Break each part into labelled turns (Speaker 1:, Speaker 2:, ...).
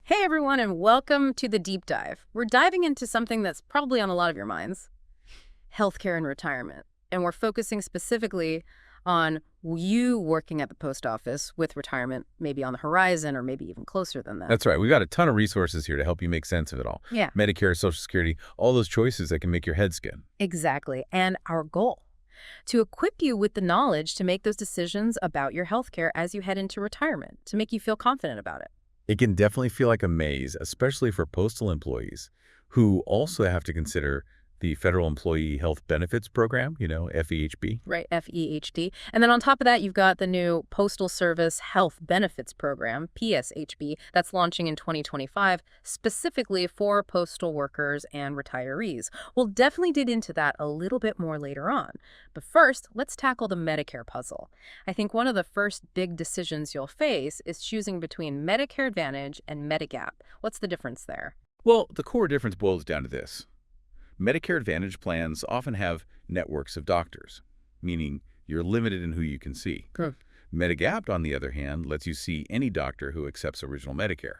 Speaker 1: Hey everyone, and welcome to the deep dive. We're diving into something that's probably on a lot of your minds, healthcare and retirement. And we're focusing specifically on you working at the post office with retirement maybe on the horizon or maybe even closer than that.
Speaker 2: That's right. We've got a ton of resources here to help you make sense of it all.
Speaker 1: Yeah,
Speaker 2: Medicare, Social Security, all those choices that can make your head spin.
Speaker 1: exactly. And our goal, to equip you with the knowledge to make those decisions about your healthcare as you head into retirement, to make you feel confident about it.
Speaker 2: It can definitely feel like a maze, especially for postal employees who also have to consider the Federal Employee Health Benefits Program, FEHB.
Speaker 1: Right, FEHD. And then on top of that, you've got the new Postal Service Health Benefits Program, PSHB, that's launching in 2025, specifically for postal workers and retirees. We'll definitely dig into that a little bit more later on. But first, let's tackle the Medicare puzzle. I think one of the first big decisions you'll face is choosing between Medicare Advantage and Medigap. What's the difference there?
Speaker 2: Well, the core difference boils down to this. Medicare Advantage plans often have networks of doctors, meaning you're limited in who you can see.
Speaker 1: Hmm.
Speaker 2: Medigap, on the other hand, lets you see any doctor who accepts original Medicare,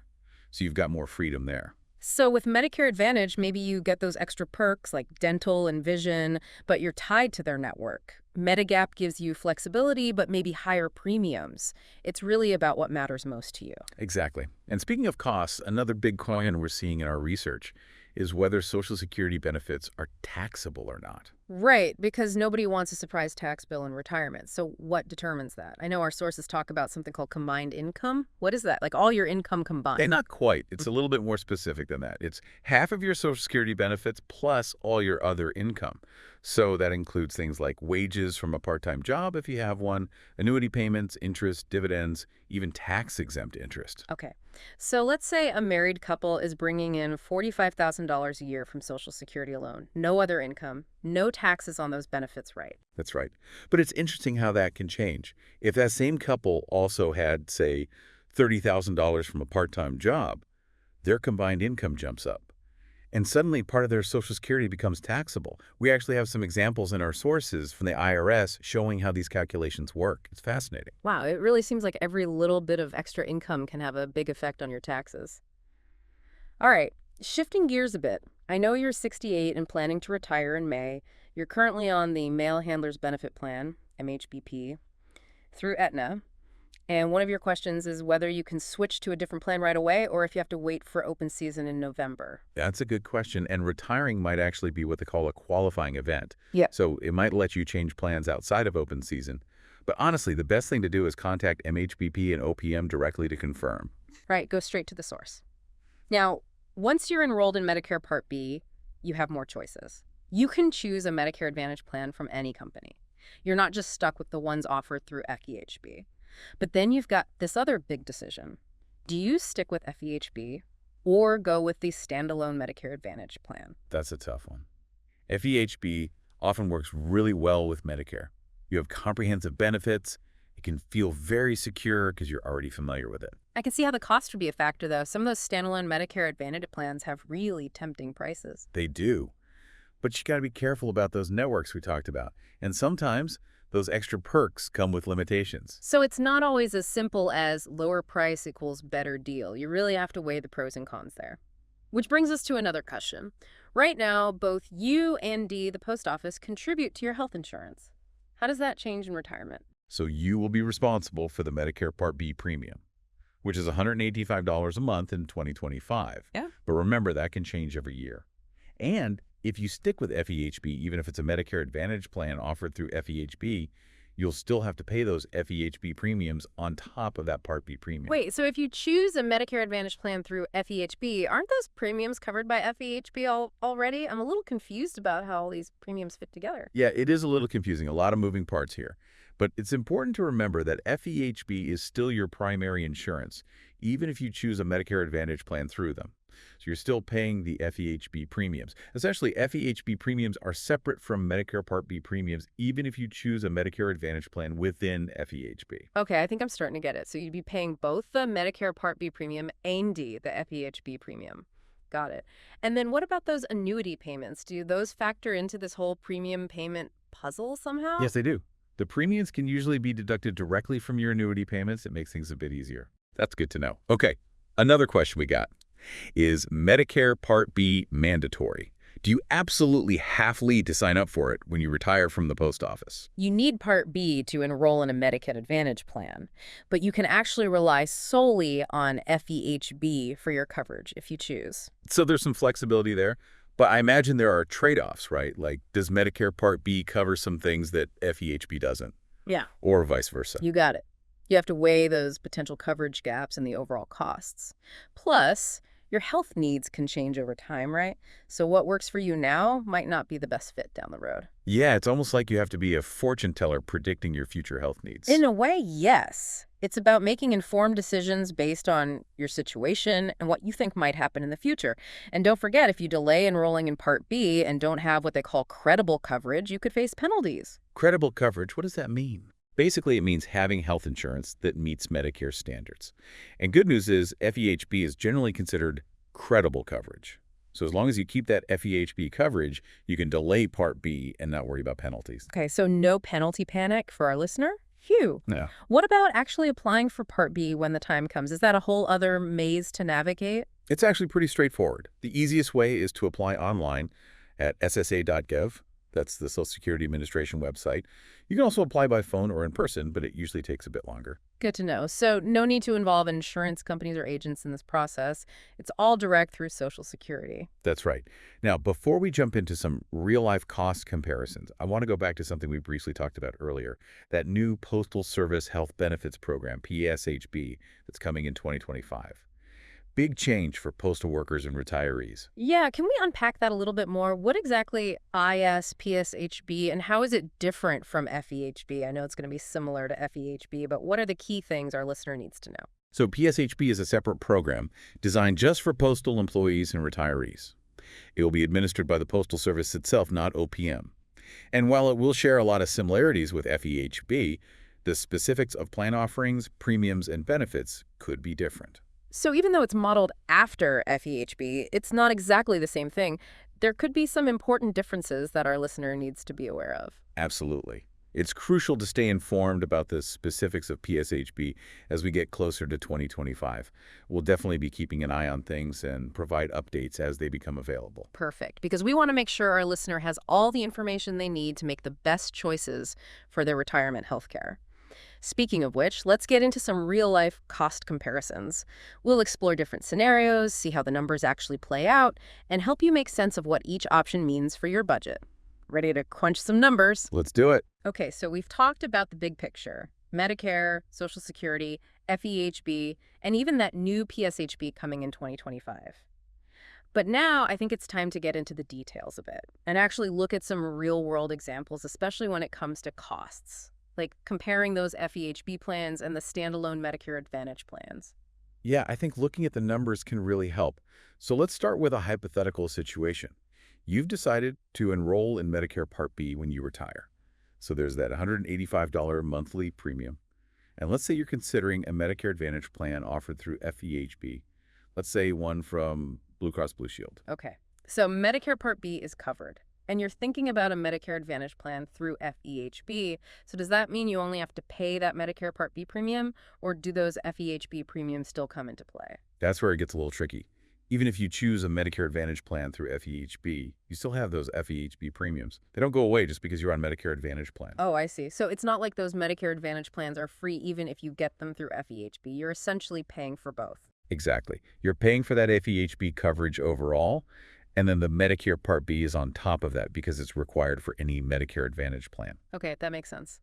Speaker 2: so you've got more freedom there.
Speaker 1: So with Medicare Advantage, maybe you get those extra perks like dental and vision, but you're tied to their network. Medigap gives you flexibility, but maybe higher premiums. It's really about what matters most to you.
Speaker 2: Exactly. And speaking of costs, another big coin we're seeing in our research is whether Social Security benefits are taxable or not.
Speaker 1: Right, because nobody wants a surprise tax bill in retirement. So what determines that? I know our sources talk about something called combined income. What is that? Like all your income combined?
Speaker 2: Not quite. It's a little bit more specific than that. It's half of your Social Security benefits plus all your other income. So that includes things like wages from a part-time job if you have one, annuity payments, interest, dividends, even tax-exempt interest.
Speaker 1: Okay. So let's say a married couple is bringing in $45,000 a year from Social Security alone. No other income, no taxes on those benefits, right?
Speaker 2: That's right. But it's interesting how that can change. If that same couple also had, say, $30,000 from a part-time job, their combined income jumps up. And suddenly part of their Social Security becomes taxable. We actually have some examples in our sources from the IRS showing how these calculations work. It's fascinating.
Speaker 1: Wow, it really seems like every little bit of extra income can have a big effect on your taxes. All right, shifting gears a bit. I know you're 68 and planning to retire in May. You're currently on the Mail Handlers Benefit Plan, MHBP, through Aetna. And one of your questions is whether you can switch to a different plan right away or if you have to wait for open season in November.
Speaker 2: That's a good question. And retiring might actually be what they call a qualifying event.
Speaker 1: Yeah.
Speaker 2: So it might let you change plans outside of open season. But honestly, the best thing to do is contact MHBP and OPM directly to confirm.
Speaker 1: Right, go straight to the source. Now, once you're enrolled in Medicare Part B, you have more choices. You can choose a Medicare Advantage plan from any company. You're not just stuck with the ones offered through FEHB. But then you've got this other big decision. Do you stick with FEHB or go with the standalone Medicare Advantage plan?
Speaker 2: That's a tough one. FEHB often works really well with Medicare. You have comprehensive benefits. It can feel very secure because you're already familiar with it.
Speaker 1: I can see how the cost would be a factor, though. Some of those standalone Medicare Advantage plans have really tempting prices.
Speaker 2: They do. But you got to be careful about those networks we talked about. And sometimes those extra perks come with limitations.
Speaker 1: So it's not always as simple as lower price equals better deal. You really have to weigh the pros and cons there. Which brings us to another question. Right now, both you and the post office, contribute to your health insurance. How does that change in retirement?
Speaker 2: So you will be responsible for the Medicare Part B premium, which is $185 a month in 2025.
Speaker 1: Yeah.
Speaker 2: But remember, that can change every year. And if you stick with FEHB, even if it's a Medicare Advantage plan offered through FEHB, you'll still have to pay those FEHB premiums on top of that Part B premium.
Speaker 1: Wait, so if you choose a Medicare Advantage plan through FEHB, aren't those premiums covered by FEHB already? I'm a little confused about how all these premiums fit together.
Speaker 2: Yeah, it is a little confusing, a lot of moving parts here. But it's important to remember that FEHB is still your primary insurance, even if you choose a Medicare Advantage plan through them. So you're still paying the FEHB premiums. Essentially, FEHB premiums are separate from Medicare Part B premiums, even if you choose a Medicare Advantage plan within FEHB.
Speaker 1: Okay, I think I'm starting to get it. So you'd be paying both the Medicare Part B premium and the FEHB premium. Got it. And then what about those annuity payments? Do those factor into this whole premium payment puzzle somehow?
Speaker 2: Yes, they do. The premiums can usually be deducted directly from your annuity payments. It makes things a bit easier. That's good to know. Okay, another question we got. Is Medicare Part B mandatory? Do you absolutely have to sign up for it when you retire from the post office?
Speaker 1: You need Part B to enroll in a Medicare Advantage plan, but you can actually rely solely on FEHB for your coverage if you choose.
Speaker 2: So there's some flexibility there, but I imagine there are trade-offs, right? Like, does Medicare Part B cover some things that FEHB doesn't,
Speaker 1: Yeah.
Speaker 2: or vice versa?
Speaker 1: You got it. You have to weigh those potential coverage gaps and the overall costs. Plus, your health needs can change over time, right? So what works for you now might not be the best fit down the road.
Speaker 2: Yeah, it's almost like you have to be a fortune teller predicting your future health needs.
Speaker 1: In a way, yes. It's about making informed decisions based on your situation and what you think might happen in the future. And don't forget, if you delay enrolling in Part B and don't have what they call credible coverage, you could face penalties.
Speaker 2: Credible coverage, what does that mean? Basically, it means having health insurance that meets Medicare standards. And good news is FEHB is generally considered credible coverage. So as long as you keep that FEHB coverage, you can delay Part B and not worry about penalties.
Speaker 1: Okay, so no penalty panic for our listener? Phew.
Speaker 2: Yeah.
Speaker 1: What about actually applying for Part B when the time comes? Is that a whole other maze to navigate?
Speaker 2: It's actually pretty straightforward. The easiest way is to apply online at ssa.gov. That's the Social Security Administration website. You can also apply by phone or in person, but it usually takes a bit longer.
Speaker 1: Good to know. So no need to involve insurance companies or agents in this process. It's all direct through Social Security.
Speaker 2: That's right. Now, before we jump into some real-life cost comparisons, I want to go back to something we briefly talked about earlier, that new Postal Service Health Benefits Program, PSHB, that's coming in 2025. Big change for postal workers and retirees.
Speaker 1: Yeah, can we unpack that a little bit more? What exactly is PSHB and how is it different from FEHB? I know it's going to be similar to FEHB, but what are the key things our listener needs to know?
Speaker 2: So PSHB is a separate program designed just for postal employees and retirees. It will be administered by the Postal Service itself, not OPM. And while it will share a lot of similarities with FEHB, the specifics of plan offerings, premiums, and benefits could be different.
Speaker 1: So even though it's modeled after FEHB, it's not exactly the same thing. There could be some important differences that our listener needs to be aware of.
Speaker 2: Absolutely. It's crucial to stay informed about the specifics of PSHB as we get closer to 2025. We'll definitely be keeping an eye on things and provide updates as they become available.
Speaker 1: Perfect, because we want to make sure our listener has all the information they need to make the best choices for their retirement health care. Speaking of which, let's get into some real-life cost comparisons. We'll explore different scenarios, see how the numbers actually play out, and help you make sense of what each option means for your budget. Ready to crunch some numbers?
Speaker 2: Let's do it.
Speaker 1: Okay, so we've talked about the big picture: Medicare, Social Security, FEHB, and even that new PSHB coming in 2025. But now I think it's time to get into the details a bit and actually look at some real-world examples, especially when it comes to costs, like comparing those FEHB plans and the standalone Medicare Advantage plans.
Speaker 2: Yeah, I think looking at the numbers can really help. So let's start with a hypothetical situation. You've decided to enroll in Medicare Part B when you retire. So there's that $185 monthly premium. And let's say you're considering a Medicare Advantage plan offered through FEHB. Let's say one from Blue Cross Blue Shield.
Speaker 1: Okay, so Medicare Part B is covered, and you're thinking about a Medicare Advantage plan through FEHB. So does that mean you only have to pay that Medicare Part B premium, or do those FEHB premiums still come into play?
Speaker 2: That's where it gets a little tricky. Even if you choose a Medicare Advantage plan through FEHB, you still have those FEHB premiums. They don't go away just because you're on Medicare Advantage plan.
Speaker 1: Oh, I see. So it's not like those Medicare Advantage plans are free even if you get them through FEHB. You're essentially paying for both.
Speaker 2: Exactly. You're paying for that FEHB coverage overall, and then the Medicare Part B is on top of that because it's required for any Medicare Advantage plan.
Speaker 1: Okay, that makes sense.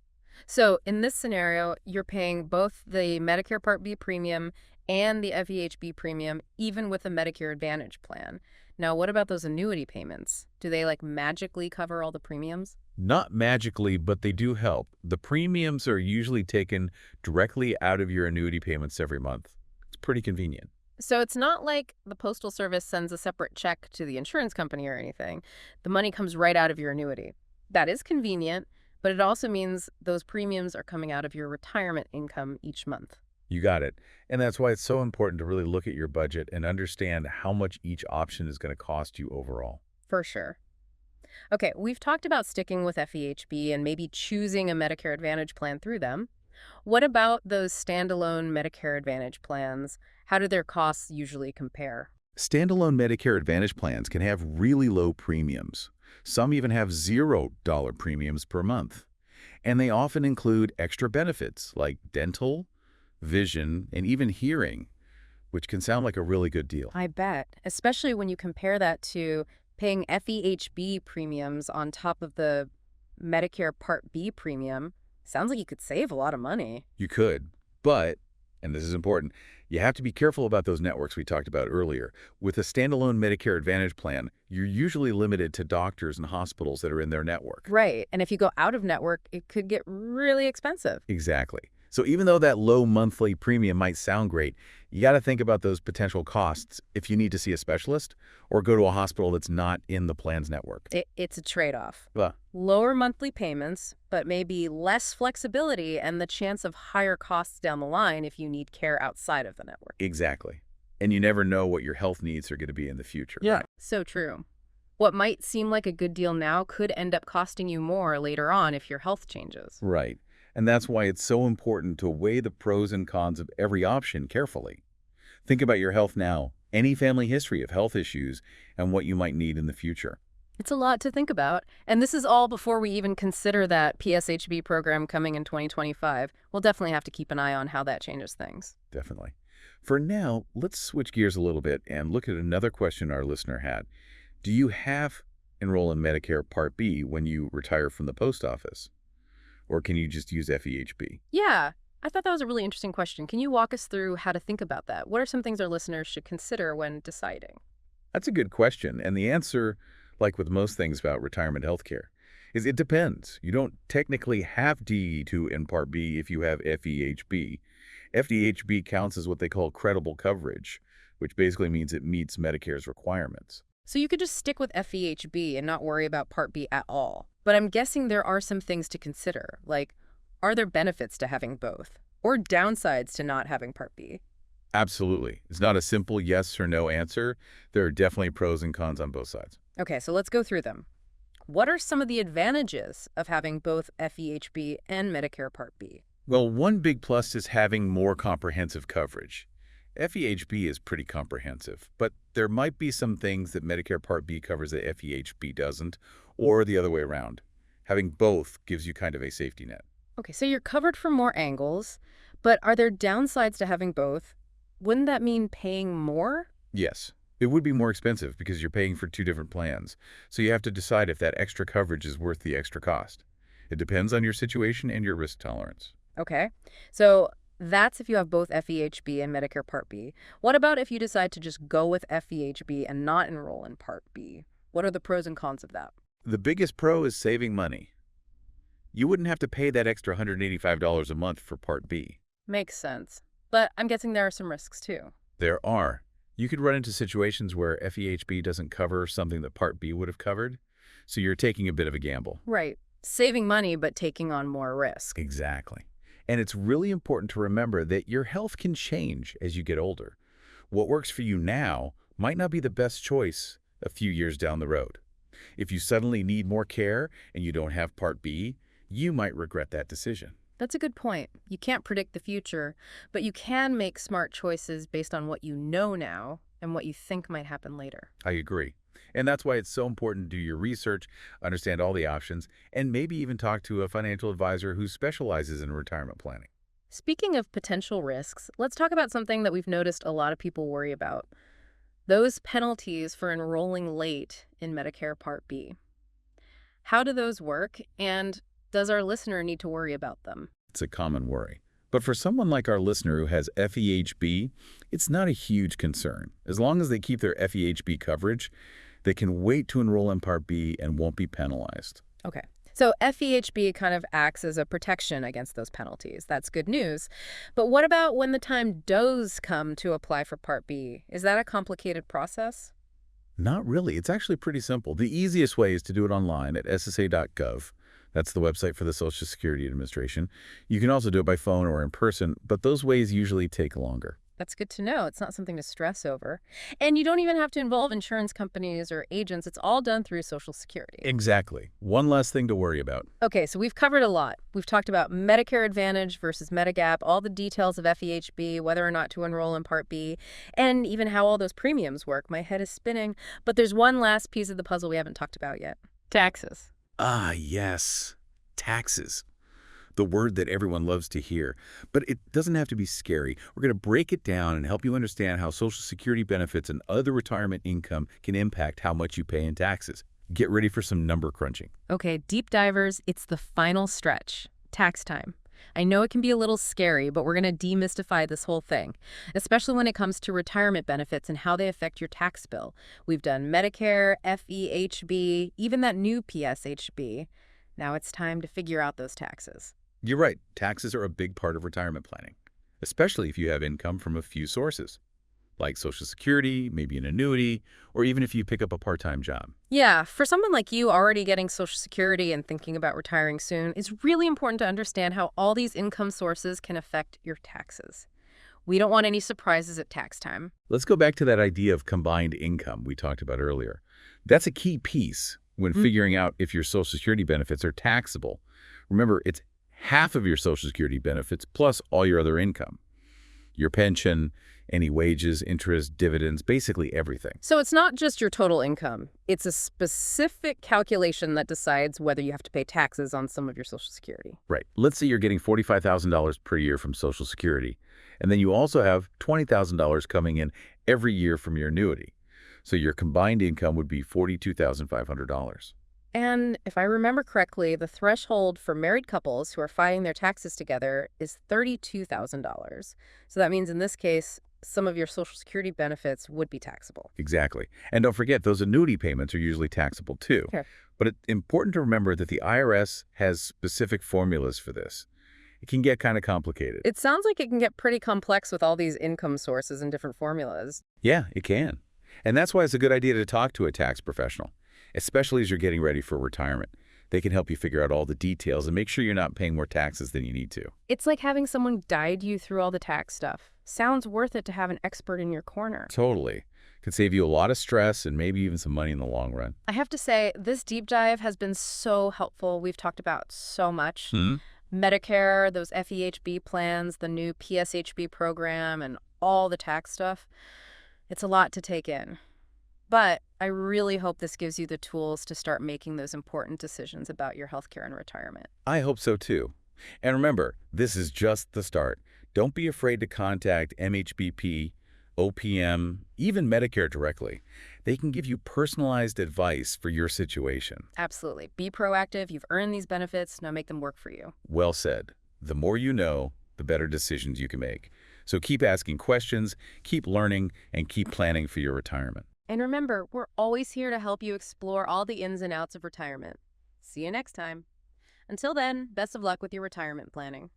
Speaker 1: So in this scenario, you're paying both the Medicare Part B premium and the FEHB premium, even with the Medicare Advantage plan. Now, what about those annuity payments? Do they magically cover all the premiums?
Speaker 2: Not magically, but they do help. The premiums are usually taken directly out of your annuity payments every month. It's pretty convenient.
Speaker 1: So it's not like the Postal Service sends a separate check to the insurance company or anything. The money comes right out of your annuity. That is convenient, but it also means those premiums are coming out of your retirement income each month.
Speaker 2: You got it. And that's why it's so important to really look at your budget and understand how much each option is going to cost you overall.
Speaker 1: For sure. Okay, we've talked about sticking with FEHB and maybe choosing a Medicare Advantage plan through them. What about those standalone Medicare Advantage plans? How do their costs usually compare?
Speaker 2: Standalone Medicare Advantage plans can have really low premiums. Some even have $0 premiums per month. And they often include extra benefits like dental, vision, and even hearing, which can sound like a really good deal.
Speaker 1: I bet, especially when you compare that to paying FEHB premiums on top of the Medicare Part B premium. Sounds like you could save a lot of money.
Speaker 2: You could, but, and this is important, you have to be careful about those networks we talked about earlier. With a standalone Medicare Advantage plan, you're usually limited to doctors and hospitals that are in their network.
Speaker 1: Right, and if you go out of network, it could get really expensive.
Speaker 2: Exactly. So even though that low monthly premium might sound great, you got to think about those potential costs if you need to see a specialist or go to a hospital that's not in the plan's network.
Speaker 1: It's a trade-off.
Speaker 2: Well,
Speaker 1: Lower monthly payments, but maybe less flexibility and the chance of higher costs down the line if you need care outside of the network.
Speaker 2: exactly. And you never know what your health needs are going to be in the future.
Speaker 1: Yeah. So true. What might seem like a good deal now could end up costing you more later on if your health changes.
Speaker 2: Right. And that's why it's so important to weigh the pros and cons of every option carefully. Think about your health now, any family history of health issues, and what you might need in the future.
Speaker 1: It's a lot to think about. And this is all before we even consider that PSHB program coming in 2025. We'll definitely have to keep an eye on how that changes things.
Speaker 2: Definitely. For now, let's switch gears a little bit and look at another question our listener had. Do you have enroll in Medicare Part B when you retire from the post office? Or can you just use FEHB?
Speaker 1: Yeah, I thought that was a really interesting question. Can you walk us through how to think about that? What are some things our listeners should consider when deciding?
Speaker 2: That's a good question. And the answer, like with most things about retirement healthcare, is it depends. You don't technically have DE2 in Part B if you have FEHB. FEHB counts as what they call credible coverage, which basically means it meets Medicare's requirements.
Speaker 1: So you could just stick with FEHB and not worry about Part B at all. But I'm guessing there are some things to consider, like, are there benefits to having both? Or downsides to not having Part B?
Speaker 2: Absolutely. It's not a simple yes or no answer. There are definitely pros and cons on both sides.
Speaker 1: Okay, so let's go through them. What are some of the advantages of having both FEHB and Medicare Part B?
Speaker 2: Well, one big plus is having more comprehensive coverage. FEHB is pretty comprehensive, but there might be some things that Medicare Part B covers that FEHB doesn't, or the other way around. Having both gives you kind of a safety net.
Speaker 1: Okay, so you're covered from more angles, but are there downsides to having both? Wouldn't that mean paying more?
Speaker 2: Yes, it would be more expensive because you're paying for two different plans, so you have to decide if that extra coverage is worth the extra cost. It depends on your situation and your risk tolerance.
Speaker 1: Okay, so that's if you have both FEHB and Medicare Part B. What about if you decide to just go with FEHB and not enroll in Part B? What are the pros and cons of that?
Speaker 2: The biggest pro is saving money. You wouldn't have to pay that extra $185 a month for Part B.
Speaker 1: Makes sense. But I'm guessing there are some risks too.
Speaker 2: There are. You could run into situations where FEHB doesn't cover something that Part B would have covered, so you're taking a bit of a gamble.
Speaker 1: Right. Saving money, but taking on more risk.
Speaker 2: Exactly. And it's really important to remember that your health can change as you get older. What works for you now might not be the best choice a few years down the road. If you suddenly need more care and you don't have Part B, you might regret that decision.
Speaker 1: That's a good point. You can't predict the future, but you can make smart choices based on what you know now and what you think might happen later.
Speaker 2: I agree. And that's why it's so important to do your research, understand all the options, and maybe even talk to a financial advisor who specializes in retirement planning.
Speaker 1: Speaking of potential risks, let's talk about something that we've noticed a lot of people worry about. Those penalties for enrolling late in Medicare Part B. How do those work, and does our listener need to worry about them?
Speaker 2: It's a common worry. But for someone like our listener who has FEHB, it's not a huge concern. As long as they keep their FEHB coverage, they can wait to enroll in Part B and won't be penalized.
Speaker 1: Okay. So FEHB kind of acts as a protection against those penalties. That's good news. But what about when the time does come to apply for Part B? Is that a complicated process?
Speaker 2: Not really. It's actually pretty simple. The easiest way is to do it online at ssa.gov. That's the website for the Social Security Administration. You can also do it by phone or in person, but those ways usually take longer.
Speaker 1: That's good to know. It's not something to stress over. And you don't even have to involve insurance companies or agents. It's all done through Social Security.
Speaker 2: Exactly. One less thing to worry about.
Speaker 1: Okay, so we've covered a lot. We've talked about Medicare Advantage versus Medigap, all the details of FEHB, whether or not to enroll in Part B, and even how all those premiums work. My head is spinning. But there's one last piece of the puzzle we haven't talked about yet. Taxes.
Speaker 2: Ah, yes. Taxes. The word that everyone loves to hear. But it doesn't have to be scary. We're going to break it down and help you understand how Social Security benefits and other retirement income can impact how much you pay in taxes. Get ready for some number crunching.
Speaker 1: Okay, deep divers, it's the final stretch. Tax time. I know it can be a little scary, but we're going to demystify this whole thing, especially when it comes to retirement benefits and how they affect your tax bill. We've done Medicare, FEHB, even that new PSHB. Now it's time to figure out those taxes.
Speaker 2: You're right. Taxes are a big part of retirement planning, especially if you have income from a few sources, like Social Security, maybe an annuity, or even if you pick up a part-time job.
Speaker 1: Yeah, for someone like you already getting Social Security and thinking about retiring soon, it's really important to understand how all these income sources can affect your taxes. We don't want any surprises at tax time.
Speaker 2: Let's go back to that idea of combined income we talked about earlier. That's a key piece when figuring out if your Social Security benefits are taxable. Remember, it's half of your Social Security benefits plus all your other income. Your pension, any wages, interest, dividends, basically everything.
Speaker 1: So it's not just your total income. It's a specific calculation that decides whether you have to pay taxes on some of your Social Security.
Speaker 2: Right. Let's say you're getting $45,000 per year from Social Security, and then you also have $20,000 coming in every year from your annuity. So your combined income would be $42,500.
Speaker 1: And if I remember correctly, the threshold for married couples who are filing their taxes together is $32,000. So that means in this case, some of your Social Security benefits would be taxable.
Speaker 2: Exactly. And don't forget, those annuity payments are usually taxable too.
Speaker 1: Sure.
Speaker 2: But it's important to remember that the IRS has specific formulas for this. It can get kind of complicated.
Speaker 1: It sounds like it can get pretty complex with all these income sources and different formulas.
Speaker 2: Yeah, it can. And that's why it's a good idea to talk to a tax professional, especially as you're getting ready for retirement. They can help you figure out all the details and make sure you're not paying more taxes than you need to.
Speaker 1: It's like having someone guide you through all the tax stuff. Sounds worth it to have an expert in your corner.
Speaker 2: Totally. Could save you a lot of stress and maybe even some money in the long run.
Speaker 1: I have to say, this deep dive has been so helpful. We've talked about so much. Medicare, those FEHB plans, the new PSHB program, and all the tax stuff. It's a lot to take in. But I really hope this gives you the tools to start making those important decisions about your healthcare and retirement.
Speaker 2: I hope so too. And remember, this is just the start. Don't be afraid to contact MHBP, OPM, even Medicare directly. They can give you personalized advice for your situation.
Speaker 1: Absolutely. Be proactive. You've earned these benefits. Now make them work for you.
Speaker 2: Well said. The more you know, the better decisions you can make. So keep asking questions, keep learning, and keep planning for your retirement.
Speaker 1: And remember, we're always here to help you explore all the ins and outs of retirement. See you next time. Until then, best of luck with your retirement planning.